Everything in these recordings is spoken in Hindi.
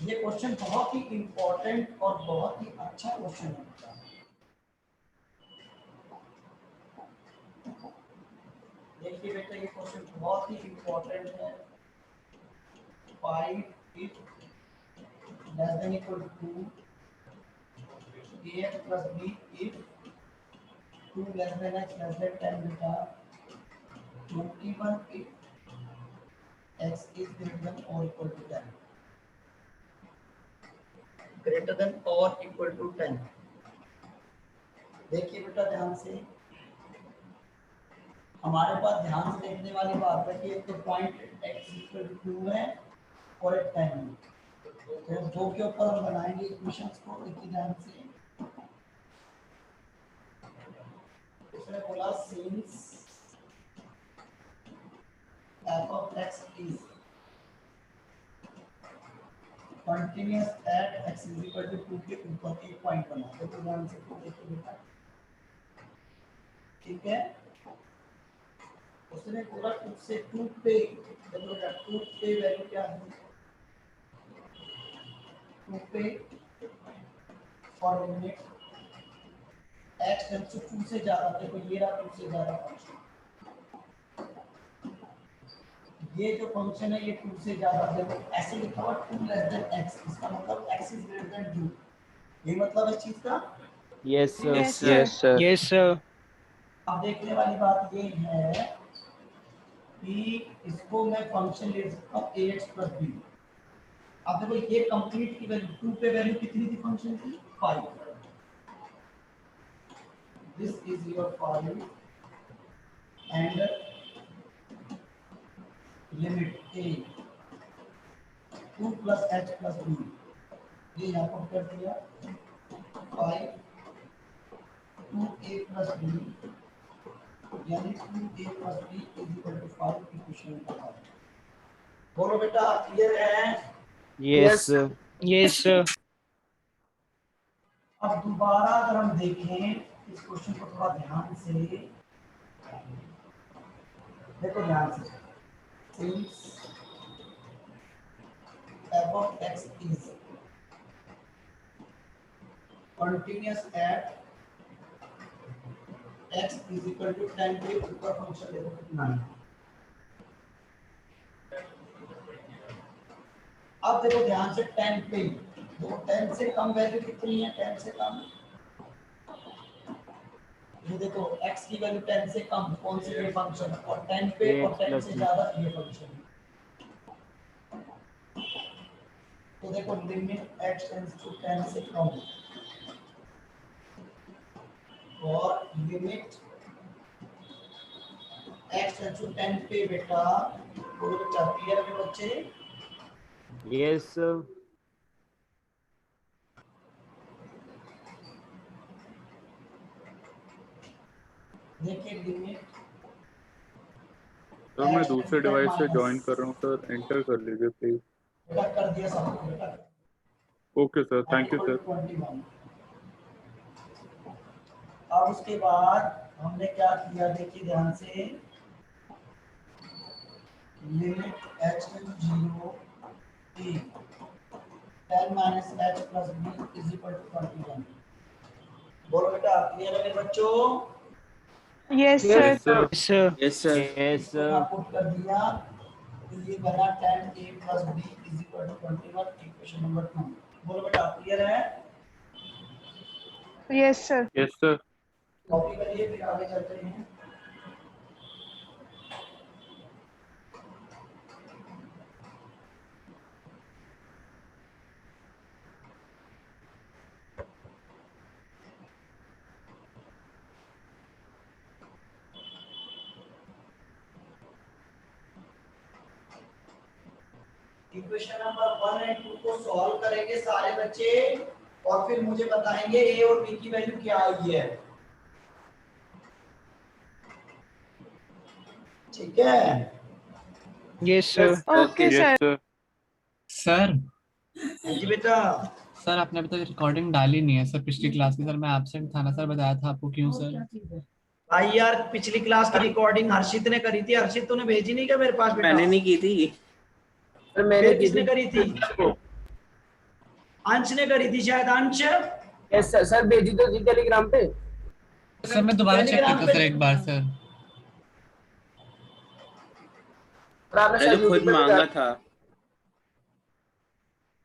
ये क्वेश्चन बहुत ही इंपॉर्टेंट और बहुत ही अच्छा क्वेश्चन है। देखिए बेटा ये क्वेश्चन बहुत ही इंपॉर्टेंट है। 5 if less than equal to 2 ax plus b if 2 less than x less than 10 बेटा 21 if x is greater than or equal to 10 greater than or equal to 10। देखिए बेटा ध्यान से, हमारे पास ध्यान से देखने वाली बात है कि एक तो पॉइंट x इक्वल टू 2 है और एक 10 है, तो दो के ऊपर हम बनाएंगे इक्वेशंस को। देखिए ध्यान से, उसने बोला since f of x is continuous at x is equal to 2 के ऊपर एक पॉइंट बना। देखो ध्यान से देखिए बेटा, ठीक है। उसने बोला 2 से 2 पे, देखो बेटा 2 पे वैल्यू क्या है, 2 पे for limit x tends to 2 से ज्यादा, देखो ये रहा 2 से ज्यादा फंक्शन, ये जो फंक्शन है ये 2 से ज्यादा, देखो ऐसे लिखा हुआ 2 लेस देन x, इसका मतलब x इज ग्रेटर देन 2, ये मतलब इस चीज का। Yes sir. Yes sir. Yes sir. Yes sir. अब देखने वाली बात ये है कि इसको मैं फंक्शन ले सकता हूँ ax plus b। अब देखो ये कंप्लीट की वैल्यू 2 पे वैल्यू कितनी थी फंक्शन की, 5। This is your 5 and limit a 2 plus h plus b, ये यहाँ पर कर दिया 5 2a plus b, यानी 2a plus b is equal to 5 equation number 5। बोलो बेटा क्लियर है? Yes sir. Yes sir. अब दोबारा अगर हम देखें इस क्वेश्चन को थोड़ा ध्यान से देखो, ध्यान से, since f of x is continuous at x is equal to 10 के ऊपर फंक्शन देखो कितना है। अब देखो ध्यान से 10 पे, देखो 10 से कम वैल्यू कितनी है, 10 से कम, ये देखो x की वैल्यू 10 से कम कौन सी ये फंक्शन है, और 10 पे और 10 से ज्यादा ये फंक्शन है। तो देखो लिमिट x टेंड्स टू 10 से कम और लिमिट x टेंड्स टू 10 पे बेटा, बोलो बेटा क्लियर है बच्चे? Yes sir. देखिए लिमिट, सर मैं दूसरे डिवाइस से ज्वाइन कर रहा हूँ सर, एंटर कर लीजिए प्लीज। बेटा कर दिया सब बेटा। Okay sir, thank you sir. 21। अब उसके बाद हमने क्या किया, देखिए ध्यान से, limit h tends to 0 a 10 minus h plus b is equal to 21। बोलो बेटा क्लियर है मेरे बच्चों? Yes sir. Yes sir. Yes sir. Yes sir. Yes इसको सर। मैं पुट कर दिया, तो ये बना 10a plus b is equal to 21, equation number 2। बोलो बेटा क्लियर है? Yes sir. Yes sir. Copy करिए फिर आगे चलते हैं। इक्वेशन नंबर 1 एंड 2 को सॉल्व करेंगे सारे बच्चे, और फिर मुझे बताएंगे a और b की वैल्यू क्या आई है। ठीक है? Yes sir. Okay sir. Yes sir. Sir जी बेटा। सर आपने अभी तक रिकॉर्डिंग डाली नहीं है सर पिछली क्लास की। सर मैं एब्सेंट था ना सर, बताया था आपको। क्यों सर? भाई यार पिछली क्लास की रिकॉर्डिंग हर्षित ने करी थी। हर्षित तूने भेजी नहीं क्या मेरे पास बेटा? मैंने नहीं की थी सर, मैंने फिर किसने करी थी? अंश ने करी थी शायद। अंश यस सर, सर भेजी तो थी टेलीग्राम पे। सर मैं दोबारा चेक टेलीग्राम करता पे- सर एक बार सर। और आपने मैंने शायद खुद YouTube पे भी मांगा डाला। था।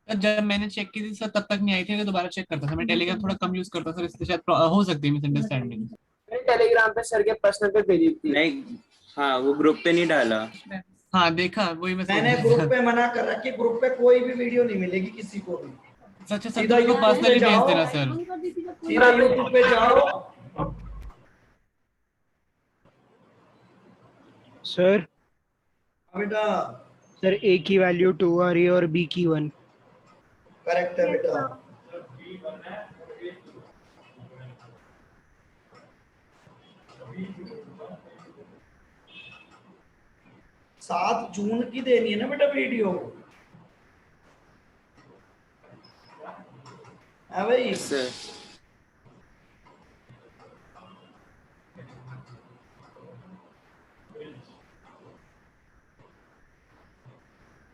सर जब मैंने चेक की थी सर तब तक नहीं आई थी, मैं दोबारा चेक करता था। मैं टेलीग्राम थोड़ा कम यूज करता सर, इसलिए शायद हो सकती है मिसअंडरस्टैंडिंग। मैंने टेलीग्राम पे सर के पर्सनल पे भेजी थी। नहीं, हाँ वो ग्रुप पे नहीं डाला। हाँ देखा, वही मैं सोच मैंने रहा ग्रुप था। पे मना कर रखा कि ग्रुप पे कोई भी वीडियो नहीं मिलेगी किसी को भी। सच है सर, सीधा तो मेरे को YouTube पे पर्सनली भेज जाओ, देना सर। सीधा YouTube पे जाओ। सर बेटा सर ए की वैल्यू 2 आ रही है और बी की 1। करेक्ट है Yes, बेटा। sir. 7 जून की देनी है ना बेटा वीडियो। है भाई। सर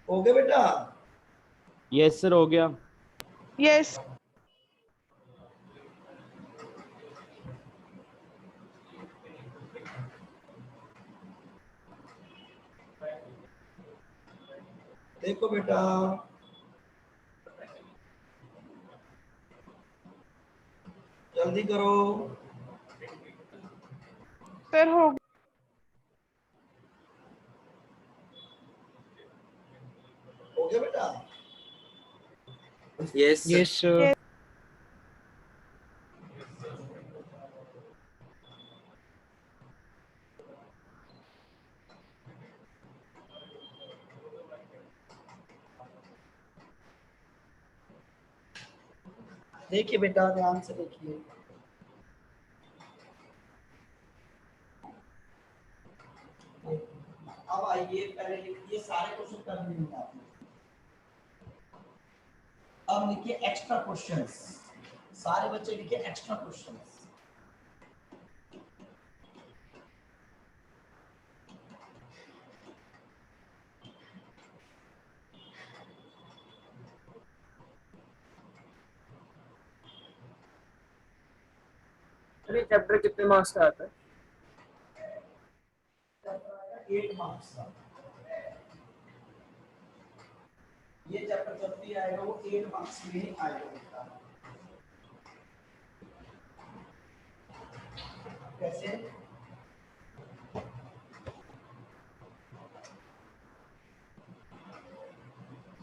हो गया बेटा। यस सर, हो गया। Yes. देखो बेटा, जल्दी करो। Sir, हो हो गया बेटा। Yes sir. Yes sir. Yes. देखिए बेटा, ध्यान से देखिए। अब आइए, पहले लिखिए सारे क्वेश्चन कर लेंगे आपने। अब लिखिए एक्स्ट्रा क्वेश्चंस। सारे बच्चे लिखिए एक्स्ट्रा क्वेश्चंस। अरे चैप्टर कितने मार्क्स का आता है? 8 मार्क्स का ये चैप्टर जब भी आएगा वो 8 मार्क्स में ही आएगा बेटा। कैसे?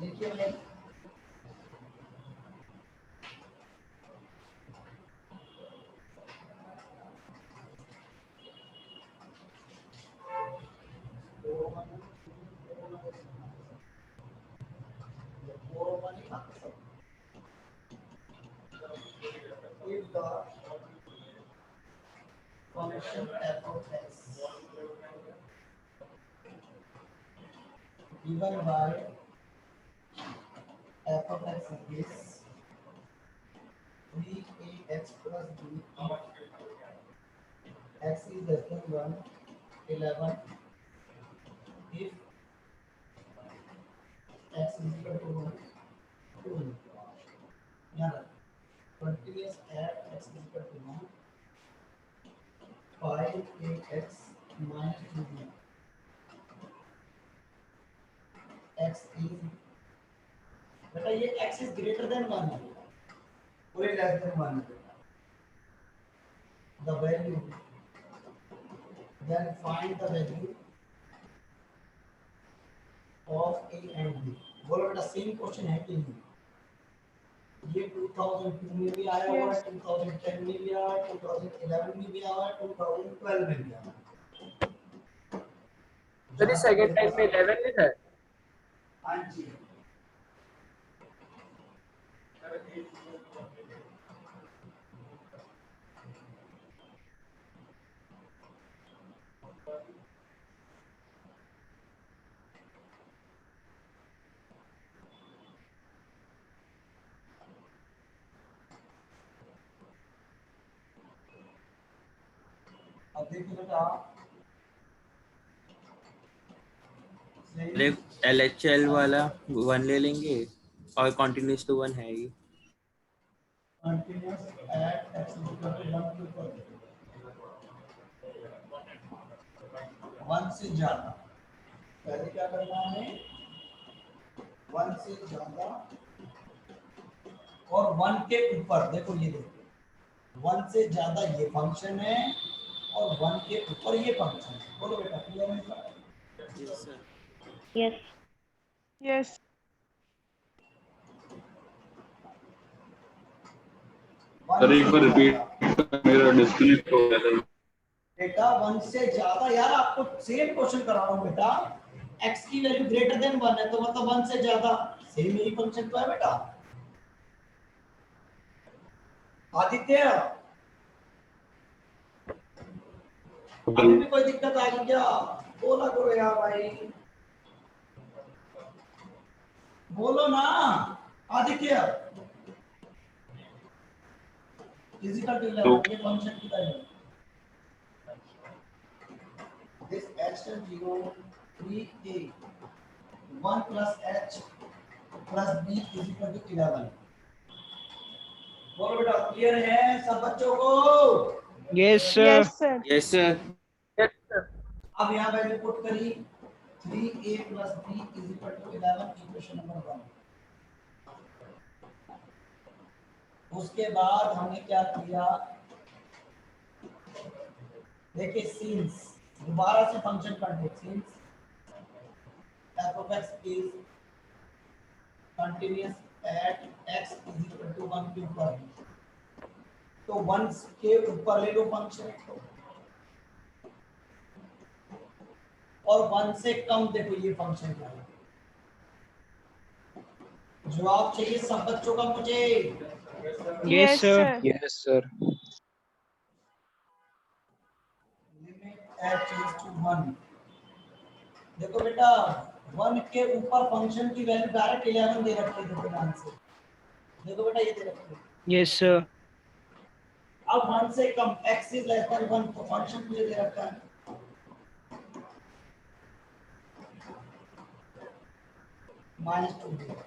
देखिए मैं if the function f of x given by f of x is 3ax plus b of x is less than 1, 11 if x is equal to 1, 2. Now, continuous at x is equal to 1, 5ax minus 2b. x is बेटा ये x is greater than 1 है और ये less than 1 है। The value, then find the value of a and b। बोलो बेटा सेम क्वेश्चन है कि नहीं? ये 2002 में भी आया हुआ है, 2010 में भी आया है, 2011 में भी आया है, 2012 में भी आया है। सर सेकंड टाइम में 11 लिखा है। हाँ जी। अब देखिए बेटा, LHL वाला 1 ले लेंगे और कंटिन्यूस तो 1 है ही। Continuous at x is equal to 1 के ऊपर 1 से ज्यादा, पहले क्या करना है 1 से ज्यादा और 1 के ऊपर, देखो ये देखो 1 से ज्यादा ये फंक्शन है और 1 के ऊपर ये फंक्शन है। बोलो बेटा क्लियर है इसका? Yes sir. Yes. Yes. Sir एक बार रिपीट, मेरा डिस्कनेक्ट हो गया था। बेटा 1 से ज्यादा, यार आपको सेम क्वेश्चन करा रहा हूं बेटा, x की वैल्यू ग्रेटर देन 1 है तो मतलब 1 से ज्यादा, सेम यही फंक्शन तो है बेटा। आदित्य अभी भी कोई दिक्कत आ गई क्या? बोला करो यार भाई, बोलो ना आदित्य। फिजिकल टू 11 ये फंक्शन की value this h is 0 3a 1 plus h plus b is equal to 11। बोलो बेटा क्लियर है सब बच्चों को? Yes, sir. Yes, sir. Yes sir. Yes sir. अब यहाँ वैल्यू पुट करी 3a plus b is equal to 11, equation number 1। उसके बाद हमने क्या किया, देखिए सिंस दोबारा से function contact, since f of x is continuous at x is equal to 1 के ऊपर, तो 1 के ऊपर ले लो फंक्शन और 1 से कम देखो ये फंक्शन क्या है। जवाब चाहिए सब बच्चों का मुझे। Yes, sir. Yes, sir. Limit h is to 1। देखो बेटा 1 के ऊपर फंक्शन की वैल्यू डायरेक्ट 11 दे रखी है, देखो ध्यान से देखो बेटा ये दे रखी है। Yes, sir. अब 1 से कम x is less than 1 तो फंक्शन मुझे दे रखा है -2।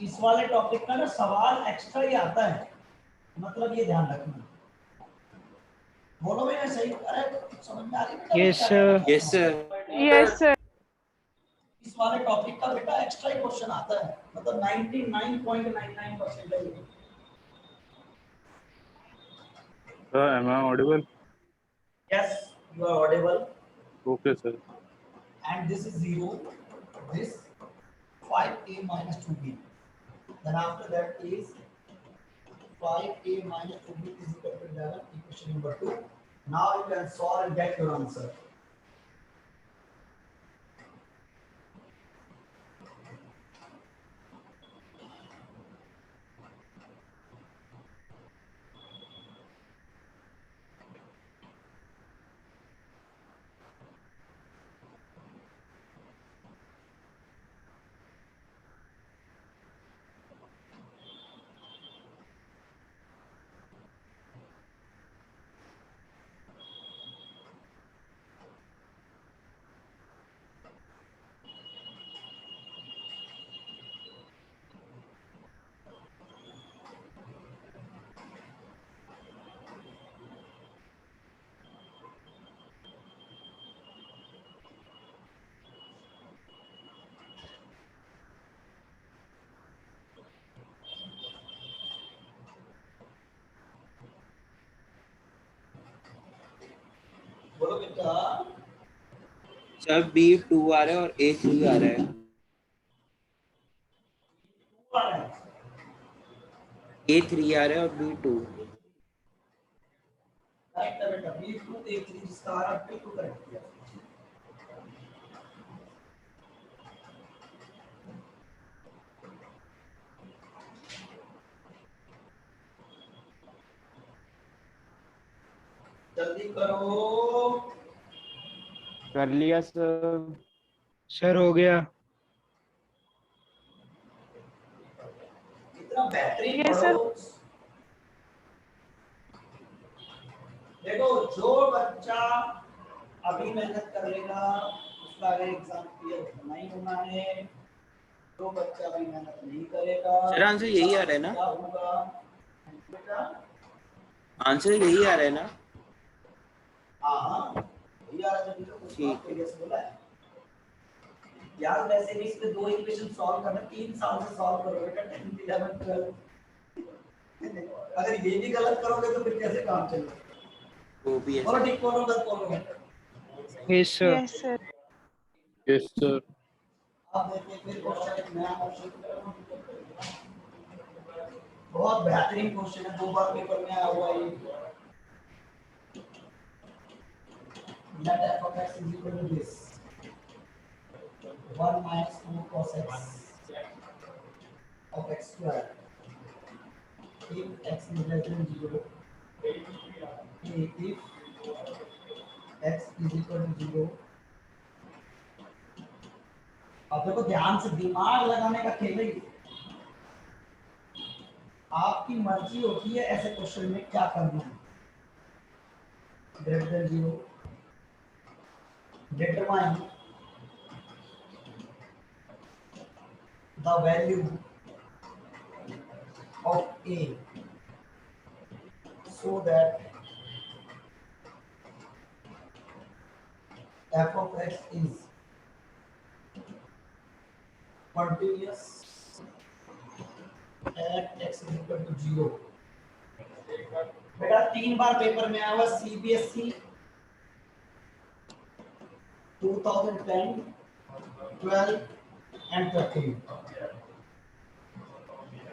इस वाले टॉपिक का ना सवाल एक्स्ट्रा ही आता है, मतलब ये ध्यान रखना। बोलो भैया सही, अरे समझ में आ रही है? Yes, sir. Yes sir. Yes, sir. इस वाले टॉपिक का बेटा एक्स्ट्रा ही क्वेश्चन आता है, मतलब 99.99% है ये। Sir, am I audible? Yes, you are audible. Okay, sir. And this is 0, this 5a minus 2b. Then after that is 5a minus 2b is equal to 11, equation number 2. Now you can solve and get your answer. बोलो बेटा सर B2 आ रहा है और A3 आ रहा है। A3 आ रहा है और B2। करेक्ट है बेटा, B2 A3 जिसका आ रहा है B2 करेक्ट किया। जल्दी करो। कर लिया सर। Sir हो गया. इतना बेहतरीन Yes, sir. पढ़ो। देखो जो बच्चा अभी मेहनत करेगा उसका अगर एग्जाम क्लियर होना ही होना है, जो बच्चा अभी मेहनत नहीं करेगा सर आंसर यही आ रहा है ना? क्या होगा? बेटा आंसर यही आ रहा है ना? हाँ यार जब तो ठीक आपको यस बोला है यार। वैसे भी इसमें दो इक्वेशन सॉल्व करना 3 साल से सॉल्व करोगे बेटा 10 11 12। अगर ये भी गलत करोगे तो फिर कैसे काम चलेगा? वो भी है बोलो सर। ठीक बोलो गलत बोलो। Yes, sir. Yes, sir. Yes, sir. अब देखिए फिर क्वेश्चन एक नया क्वेश्चन, बहुत बेहतरीन क्वेश्चन है, 2 बार पेपर में आया हुआ है ये। Let f of x is equal to this 1 minus 2 cos x of x square if x is less than 0, if x is equal to 0। अब देखो ध्यान से, दिमाग लगाने का खेल है ये। आपकी मर्जी होती है ऐसे क्वेश्चन में क्या करना है। Greater than 0, determine the value of a so that f of x is continuous at x is equal to 0। बेटा 3 बार पेपर में आया हुआ CBSE 2010, 12 and 13।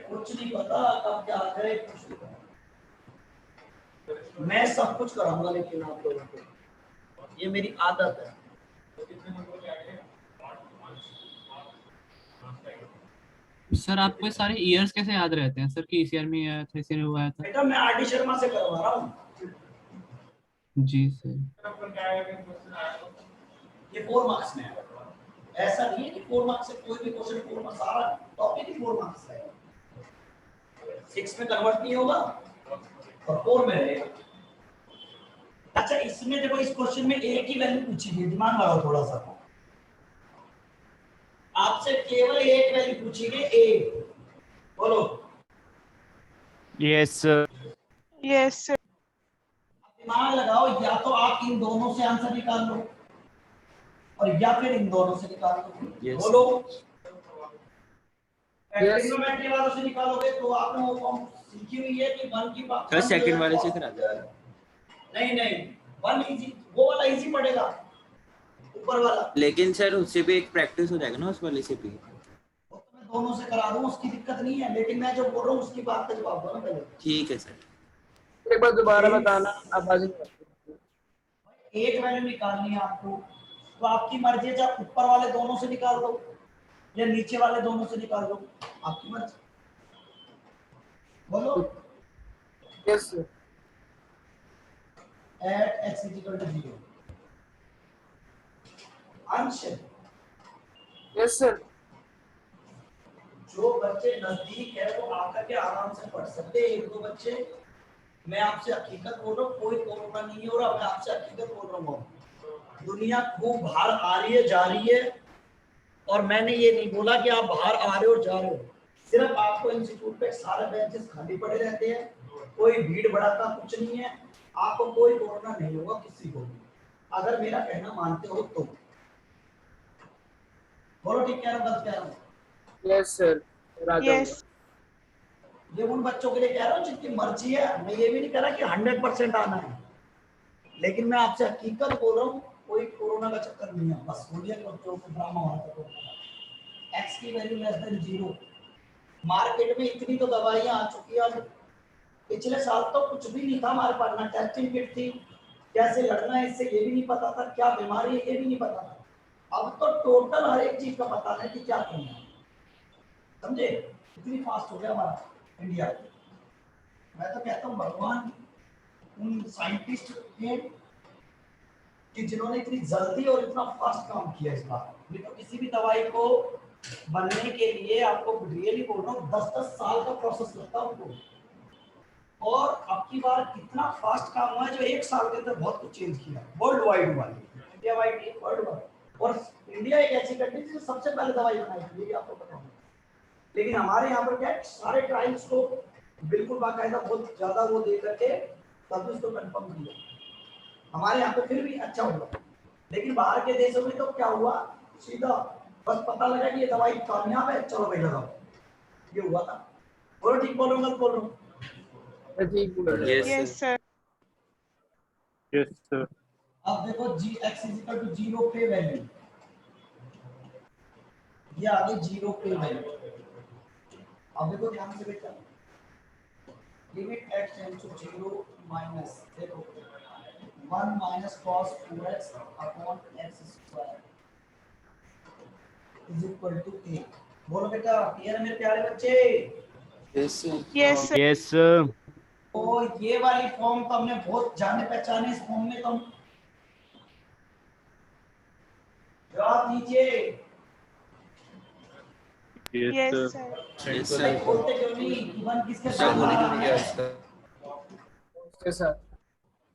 कुछ नहीं पता कब क्या करे, कुछ नहीं पता। मैं सब कुछ कराऊंगा लेकिन आप लोगों को, ये मेरी आदत है। सर आपको ये सारे ईयर्स कैसे याद रहते हैं सर कि इस ईयर में आया था, इस ईयर में हुआ था? बेटा मैं आर डी शर्मा से करवा रहा हूँ। जी सर। ये 4 मार्क्स में है, ऐसा नहीं है कि 4 मार्क्स से कोई भी क्वेश्चन 4 मार्क्स, सारा टॉपिक ही 4 मार्क्स है। 6 में कन्वर्ट नहीं होगा और 4 में रहेगा। अच्छा इसमें देखो, इस क्वेश्चन में ए की वैल्यू पूछी गई, दिमाग लगाओ थोड़ा सा। आपसे केवल एक वैल्यू पूछी गई, ए। बोलो Yes, sir. Yes, sir. दिमाग लगाओ, या तो आप इन दोनों से आंसर निकाल लो और या फिर इन दोनों से निकाल लो। Yes. बोलो ट्रिग्नोमेट्री वालों से निकालोगे तो आपने वो फॉर्म सीखी हुई है कि 1 की बात सर सेकंड वाले से करा दो। नहीं 1 इजी, वो वाला इजी पड़ेगा ऊपर वाला। लेकिन सर उससे भी एक प्रैक्टिस हो जाएगा ना उस वाले से भी। वो तो मैं दोनों से करा दूं, उसकी दिक्कत नहीं है, लेकिन मैं जो बोल रहा हूँ उसकी बात का जवाब दो ना पहले। ठीक है सर। एक बार दोबारा बताना, आवाज नहीं। एक वैल्यू निकालनी है आपको, तो आपकी मर्जी है, चाहे ऊपर वाले दोनों से निकाल दो या नीचे वाले दोनों से निकाल दो, आपकी मर्जी। बोलो Yes, sir. at x is equal to 0 अंश। Yes, sir. जो बच्चे नजदीक है वो आकर के आराम से पढ़ सकते हैं, 1-2 बच्चे। मैं आपसे हकीकत बोल रहा हूँ, कोई कोरोना नहीं हो रहा, मैं आपसे हकीकत बोल रहा हूँ। दुनिया खूब बाहर आ रही है, जा रही है, और मैंने ये नहीं बोला कि आप बाहर आ रहे हो जा रहे हो। सिर्फ आपको इंस्टीट्यूट पे सारे बेंचेस खाली पड़े रहते हैं, कोई भीड़ भड़का कुछ नहीं है, आपको कोई कोरोना नहीं होगा किसी को भी, अगर मेरा कहना मानते हो तो। बोलो ठीक कह रहा हूँ गलत कह रहा हूँ? Yes, sir. Yes. ये उन बच्चों के लिए कह रहा हूँ जिनकी मर्जी है, मैं ये भी नहीं कह रहा कि 100% आना है, लेकिन मैं आपसे हकीकत बोल रहा हूँ, कोई कोरोना का चक्कर नहीं है, बस हो गया बच्चों को ड्रामा हो रहा था। एक्स की वैल्यू लेस देन 0। मार्केट में इतनी तो दवाइयां आ चुकी है, अब पिछले साल तो कुछ भी नहीं था हमारे पास, ना टेस्टिंग किट थी, कैसे लड़ना है इससे ये भी नहीं पता था, क्या बीमारी है ये भी नहीं पता था। अब तो टोटल हर एक चीज का पता है कि क्या करना है, समझे? इतनी फास्ट हो गया हमारा इंडिया। मैं तो कहता हूँ भगवान उन साइंटिस्ट के कि जिन्होंने इतनी जल्दी और इतना फास्ट काम किया इस बार। नहीं तो किसी भी दवाई को बनने के लिए आपको रियली बोल रहा हूँ 10-10 साल का प्रोसेस लगता है उनको, और अब की बार कितना फास्ट काम हुआ है जो 1 साल के अंदर बहुत कुछ चेंज किया वर्ल्ड वाइड वाली, इंडिया वाइड नहीं, वर्ल्ड वाइड। और इंडिया एक ऐसी कंट्री जिसने सबसे पहले दवाई बनाई थी, ये भी आपको पता होगा। लेकिन हमारे यहाँ पर क्या है, सारे ट्रायल्स को बिल्कुल बाकायदा बहुत ज्यादा वो दे करके तब उसको कंफर्म किया। हमारे यहाँ पे फिर भी अच्छा हुआ, लेकिन बाहर के देशों में तो क्या हुआ, सीधा बस पता लगा कि ये दवाई कामयाब है, चलो भाई लगाओ, ये हुआ था। बोलो ठीक बोल रहा हूँ, गलत बोल रहा हूँ? ठीक बोल रहे yes Yes, sir. sir. Yes sir. अब देखो जी एक्स इज इक्वल टू 0 पे वैल्यू, ये आ गई 0 पे वैल्यू। अब देखो ध्यान से बेटा, limit x tends to 0 minus, देखो 1 minus cos 2x upon x square is equal to a। बोलो बेटा, क्लियर है मेरे प्यारे बच्चे? Yes sir. Yes, sir. Yes तो ये वाली फॉर्म तो हमने बहुत जाने पहचाने, इस फॉर्म में तो हम जवाब दीजिए। Yes Yes, sir. sir. Yes भाई सर। बोलते क्यों नहीं कि 1 किसके क्या साथ बोले आ कि रहा नहीं है? सर? उसके साथ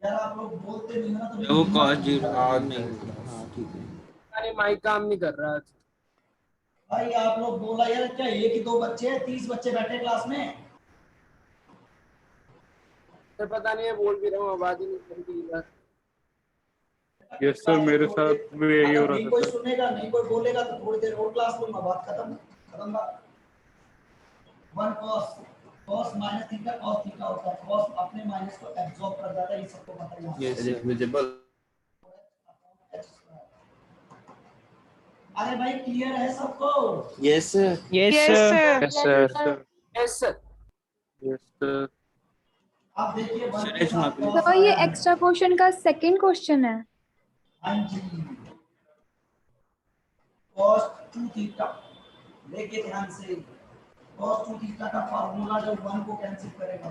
यार आप लोग बोलते नहीं हो ना, तो वो हिम्मत कॉस नहीं 0 होता। नहीं, हाँ ठीक है। अरे माइक काम नहीं कर रहा। भाई आप लोग बोला यार, क्या एक ही दो बच्चे हैं, 30 बच्चे बैठे क्लास में? तो पता नहीं है, बोल भी रहा हूँ, आवाज ही नहीं निकलती इधर। यस सर, मेरे साथ भी यही हो अगर रहा नहीं था कोई सर। सुनेगा, नहीं कोई बोलेगा तो थोड़ी देर और क्लास लूंगा, बात खत्म, खत्म बात। 1 cos minus theta cos theta होता है, cos अपने माइनस को एब्सॉर्ब कर जाता है, ये सबको पता ही है। Yes sir. विजिबल। अरे भाई क्लियर है सबको? Yes sir. Yes Yes, sir. Yes sir. Yes sir. Yes sir. अब देखिए 1 के सुरेश साथ वहाँ पे। cos तो ये आया है। एक्स्ट्रा क्वेश्चन का सेकंड क्वेश्चन है। हाँ जी, cos 2 थीटा, देखिए ध्यान से, cos 2 थीटा का फार्मूला जब 1 को कैंसिल करेगा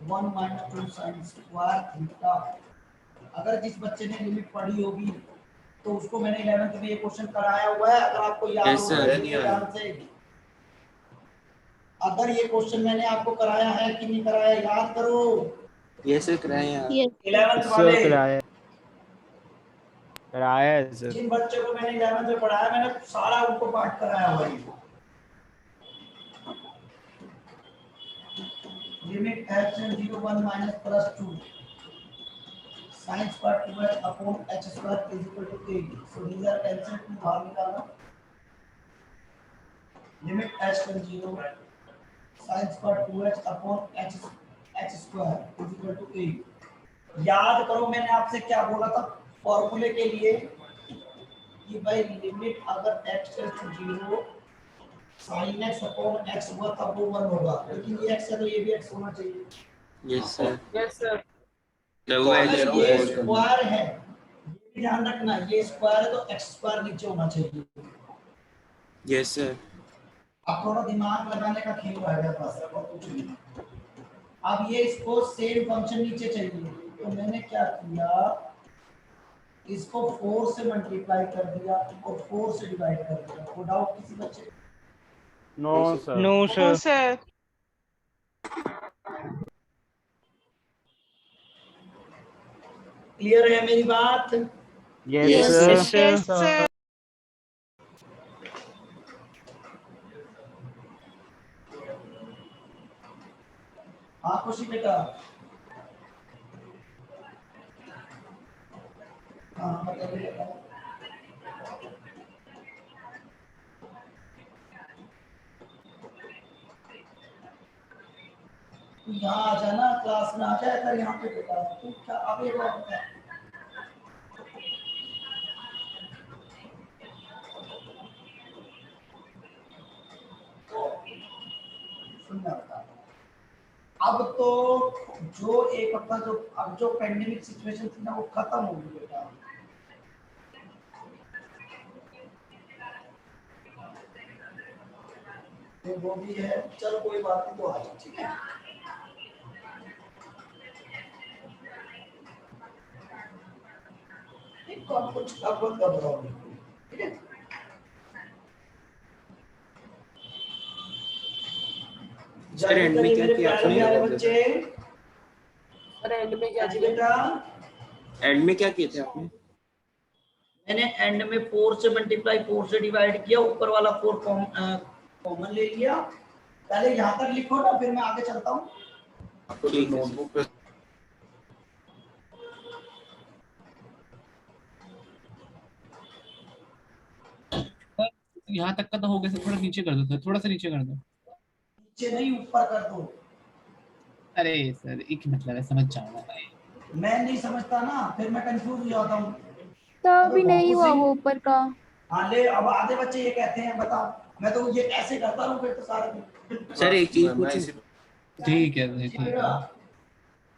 1 माइनस 2 sin स्क्वायर थीटा। अगर जिस बच्चे ने लिमिट पढ़ी होगी तो उसको मैंने 11th में ये क्वेश्चन कराया हुआ है, अगर आपको याद Yes, हो sir. तो ध्यान से, अगर ये क्वेश्चन मैंने आपको कराया है कि नहीं कराया, याद करो। यस सर कराए आप। 11th वाले सर कराया है सर। जिन बच्चों को मैंने 11th में पढ़ाया, मैंने सारा उनको पाठ कराया हुआ है। Limit h 0 1 minus plus 2 sin square 2h upon h square is equal to 8। So these are cancel, two बाहर निकालना। Limit h 0 sin square 2h upon h square is equal to 8। याद करो मैंने आपसे क्या बोला था फॉर्मूले के लिए, कि भाई लिमिट अगर x tends to 0 sin x upon x हुआ तब वो 1 होगा, लेकिन ये x है तो ये भी x होना चाहिए। Yes sir. Yes sir. Double अगर ये एच स्क्वायर है, ये भी ध्यान रखना, ये स्क्वायर है तो x स्क्वायर नीचे होना चाहिए। Yes sir. अब थोड़ा दिमाग लगाने का खेल रह गया बस, और कुछ नहीं। अब ये इसको सेम फंक्शन नीचे चाहिए, तो मैंने क्या किया, इसको 4 से मल्टीप्लाई कर दिया और 4 से डिवाइड कर दिया। कोई डाउट किसी बच्चे को? No sir. No, sir. Clear है मेरी बात? Yes Yes, Yes, sir. sir. हाँ खुशी बेटा, हाँ बताइए बेटा। तू यहाँ आ जाना, क्लास में आ जाए कर यहाँ पे बेटा, तू क्या अब एक बार बता। सुनना बेटा, अब तो जो एक अपना जो अब जो पेंडेमिक सिचुएशन थी ना वो खत्म हो गई बेटा। तो वो भी है, चलो कोई बात नहीं, तो आ जाओ ठीक है। एक तो आप कुछ अब घबराओ नहीं, ठीक है। सर एंड में क्या किया आपने? बच्चे सर एंड में क्या जी किया? बेटा, एंड में क्या किया था आपने? मैंने एंड में 4 से मल्टीप्लाई 4 से डिवाइड किया, ऊपर वाला 4 कॉमन ले लिया पहले यहाँ तक लिखो ना, फिर मैं आगे चलता हूँ। आपको जो नोटबुक पे यहाँ तक का तो हो गया सर, थोड़ा नीचे कर दो सर, थोड़ा सा नीचे कर दो। नीचे नहीं ऊपर कर दो। अरे सर एक मतलब है, समझ जाऊंगा भाई। मैं नहीं समझता ना, फिर मैं कंफ्यूज हो जाता हूँ। तो अभी नहीं हुआ वो ऊपर का। हाँ ले, अब आधे बच्चे ये कहते हैं बताओ, मैं तो ये ऐसे करता हूँ फिर तो सारा दिन। सर एक चीज मैं पूछूं? इसी ठीक है सर, ठीक है।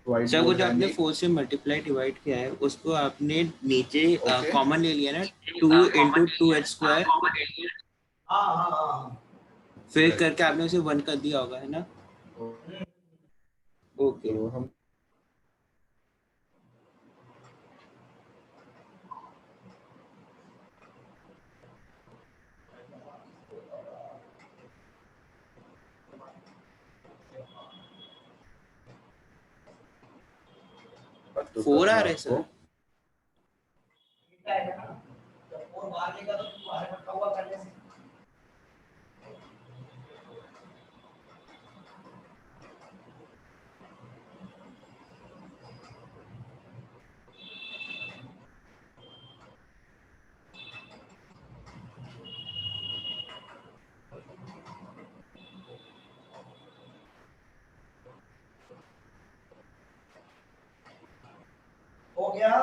व्हाइट सर वो बोर्ड जो है आपने नहीं। 4 से मल्टीप्लाई डिवाइड किया है उसको आपने नीचे Okay. कॉमन ले लिया ना, 2 into 2h², हाँ हाँ हाँ, फिर करके आपने उसे 1 कर दिया होगा, है ना? ओके। तो हम तो 4 आ करना रहे आपको। सर? ठीक है ना, जब और भागेगा तो तुम्हारे रखा हुआ करने से। हो गया?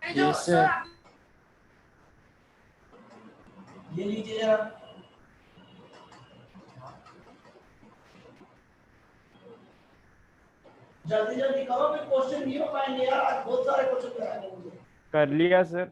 Yes sir. ये लीजिए जरा। जल्दी जल्दी करो, फिर क्वेश्चन नहीं हो पाएंगे यार, आज बहुत सारे क्वेश्चन कराएंगे मुझे। कर लिया सर।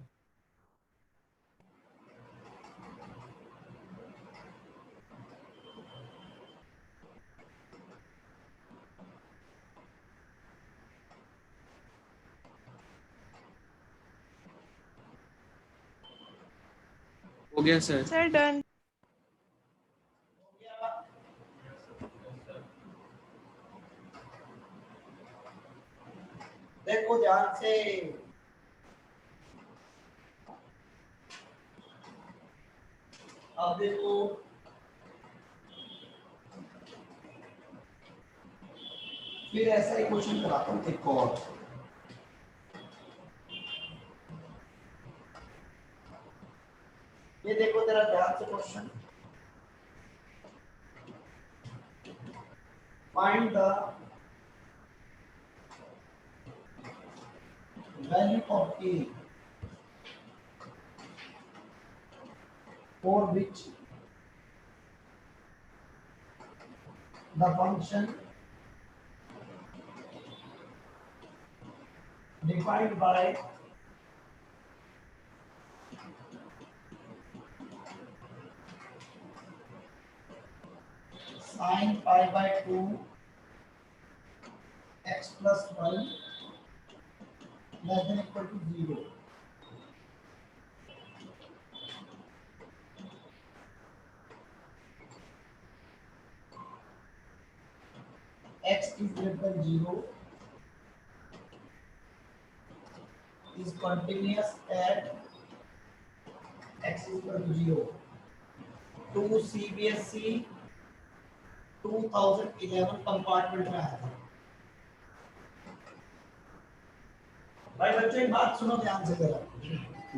हो गया सर। Sir, done. देखो ध्यान से, अब देखो फिर ऐसा ही क्वेश्चन कराता हूँ एक और। ये देखो तेरा ध्यान से question, find the value of a for which the function defined by sin pi by 2 x plus 1 less than equal to 0. X is greater than 0 is continuous at x is equal to 0. To CBSE 2011 compartment में आया था। भाई बच्चों एक बात सुनो ध्यान से जरा।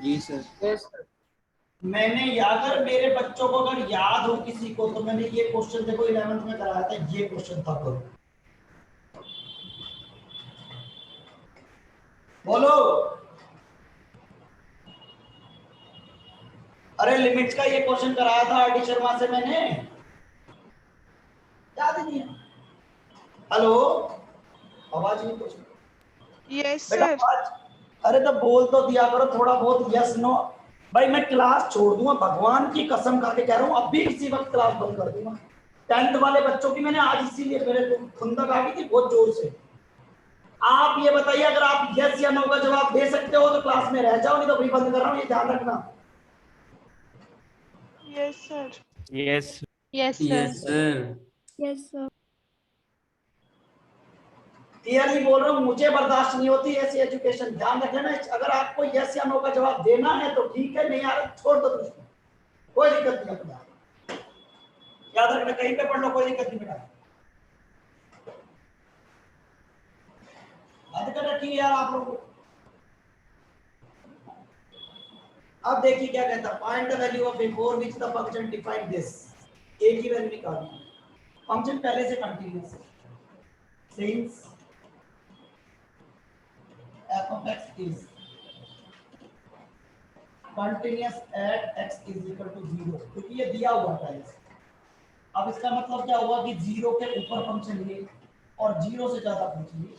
जी सर। Yes sir. मैंने अगर मेरे बच्चों को अगर याद हो किसी को, तो मैंने ये क्वेश्चन देखो 11th में कराया था, ये क्वेश्चन था। बोलो। अरे लिमिट्स का ये क्वेश्चन कराया था आरडी शर्मा से मैंने, याद नहीं है? हेलो, आवाज नहीं कुछ? Yes, बेटा sir. आवाज, अरे तो बोल तो दिया करो थोड़ा बहुत, यस नो। भाई मैं क्लास छोड़ दूंगा, भगवान की कसम खा के कह रहा हूँ, अभी इसी वक्त क्लास बंद कर दूंगा। 10th वाले बच्चों की मैंने आज इसीलिए मेरे खुंदक आ गई थी बहुत जोर से। आप ये बताइए, अगर आप यस या नो का जवाब दे सकते हो तो क्लास में रह जाओ, नहीं तो अभी बंद कर रहा हूँ, ये ध्यान रखना। Yes, sir. Yes. Yes sir. Yes sir. Clearly बोल रहा हूँ, मुझे बर्दाश्त नहीं होती ऐसी एजुकेशन। ध्यान रखना, अगर आपको यस या नो का जवाब देना है तो ठीक है, नहीं आ रहा छोड़ दो, कोई दिक्कत नहीं अपना। याद रखना, कहीं पे पढ़ लो कोई दिक्कत नहीं बेटा। याद कर रखिए यार आप लोग। अब देखिए क्या कहता है, find the value of a for which the function define this। a की वैल्यू निकालनी है। फंक्शन पहले से कंटीन्यूअस है। since f of x is continuous at x is equal to 0, क्योंकि ये दिया हुआ था इस। अब इसका मतलब क्या हुआ कि 0 के ऊपर फंक्शन ये और 0 से ज्यादा फंक्शन ये।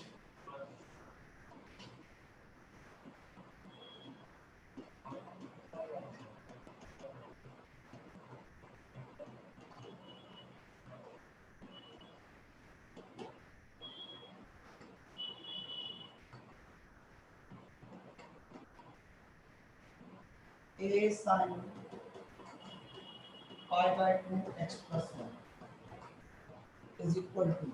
a sin pi by 2 x plus 1 is equal to,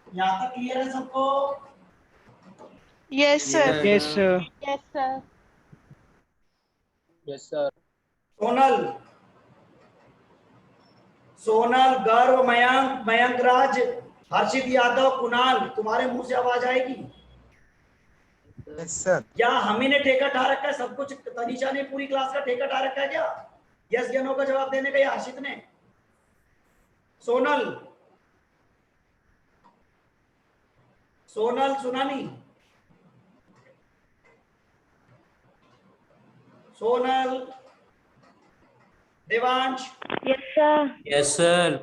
यहाँ तक क्लियर है सबको? Yes, sir. Yes, sir. Yes, sir. Yes sir. Sonal, Sonal, गर्व, मयंक, मयंक राज, हर्षित यादव, कुणाल, तुम्हारे मुंह से आवाज आएगी? Yes sir. क्या हम ही ने ठेका ठा रखा है सब कुछ? तनीषा ने पूरी क्लास का ठेका ठा रखा है क्या? यस या नो का जवाब देने का, या हर्षित ने? सोनल, सोनल सुना नहीं? Sonal, Devansh, Yes, sir. Yes sir.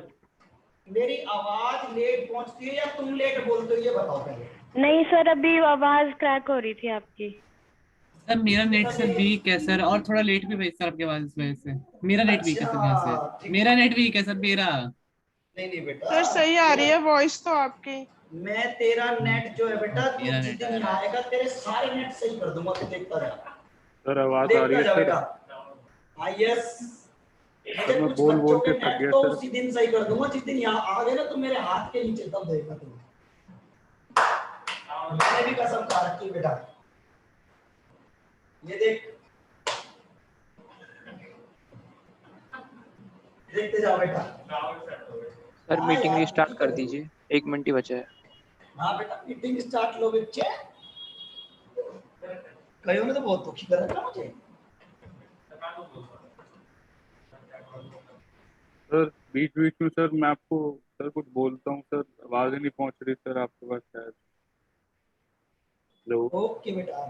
मेरी आवाज लेट पहुंचती है या तुम लेट बोलते हो, ये बताओ पहले। नहीं सर, अभी आवाज क्रैक हो रही थी आपकी। सर मेरा नेट सर वीक है सर, और थोड़ा लेट भी भेज सर आपके आवाज इस वजह से। मेरा नेट वीक है सर यहाँ अच्छा, से, मेरा नेट वीक है सर मेरा। नहीं नहीं बेटा, सर सही आ रही है वॉइस तो आपकी। मैं तेरा नेट जो है बेटा, तू मेरा जिस नेट दिन यहाँ आएगा तेरे सारे नेट सही कर दूंगा, तू देखता रहा। सर आवाज आ रही देखता है जा सर। बेटा। हाँ यस, मुझे मैं कुछ बोल बच्चों के के थक नेट गया तो सर। उसी दिन सही कर दूंगा जिस दिन यहाँ आ गए ना, तो मेरे हाथ के नीचे तब देगा तू। मैंने भी कसम खा रखी है बेटा। ये देख, देखते जाओ बेटा। सर मीटिंग रिस्टार्ट कर दीजिए, 1 मिनट ही बचा है। हाँ बेटा, मीटिंग स्टार्ट लो बच्चे। कईयों ने तो बहुत दुखी कर रखा मुझे। सर बीच बीच में सर मैं आपको सर कुछ बोलता हूँ सर, आवाज ही नहीं पहुंच रही सर आपके पास शायद। हेलो। ओके बेटा।